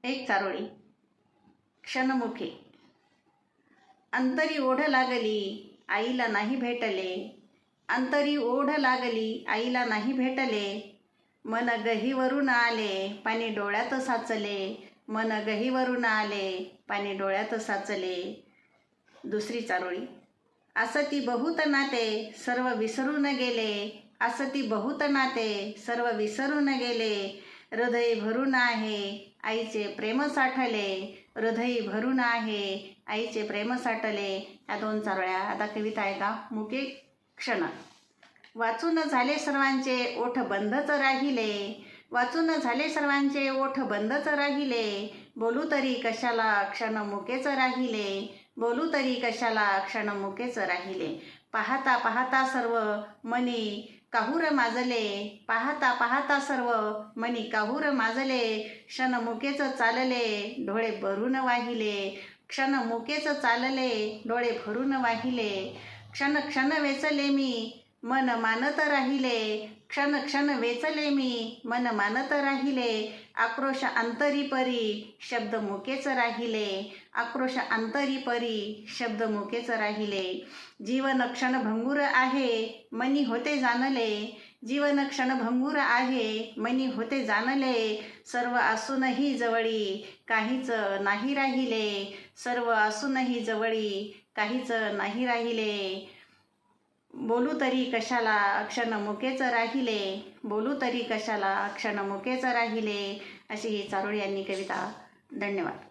एक चारोळी. क्षणमुखे. अंतरी ओढ लागली आईला नाही भेटले, अंतरी ओढ लागली आईला नाही भेटले, मन गहीवरून आले पाणी डोळ्यात साचले, मन गहीवरून आले पाणी डोळ्यात साचले. दुसरी चारोळी. असती बहुत नाते सर्व विसरून गेले, असती बहुत नाते सर्व विसरून गेले, हृदय भरून आहे आईचे प्रेम साठले, हृदय भरून आहे आईचे प्रेम साठले. या दोन चारोळ्या. आता कविता आहे का. मुके क्षण. वाचून झाले सर्वांचे ओठ बंदच राहिले, वाचून झाले सर्वांचे ओठ बंदच राहिले, बोलू तरी कशाला क्षण मुकेच राहिले, बोलू तरी कशाला क्षण मुकेच राहिले. पाहता पाहता सर्व मनी काहूर माजले, पाहता पाहता सर्व मनी काहूर माजले, क्षण मुकेच चालले डोळे भरून वाहिले, क्षण मुकेच चालले डोळे भरून वाहिले, क्षण क्षण वेचले मी मन मानत राहिले, क्षण क्षण वेचले मी मन मानत राहिले, आक्रोश अंतरी परी शब्द मुकेच राहिले, आक्रोश अंतरी परी शब्द मुकेच राहिले. जीवन क्षण भंगूर आहे मनी होते जाणले, जीवन क्षण भंगूर आहे मनी होते जाणले, सर्व असूनही जवळी काहीच नाही राहिले, सर्व असूनही जवळी काहीच नाही राहिले, बोलू तरी कशाला क्षण मुकेच राहिले, बोलू तरी कशाला क्षण मुकेच राहिले. अशी ही चारोळी यांनी कविता. धन्यवाद.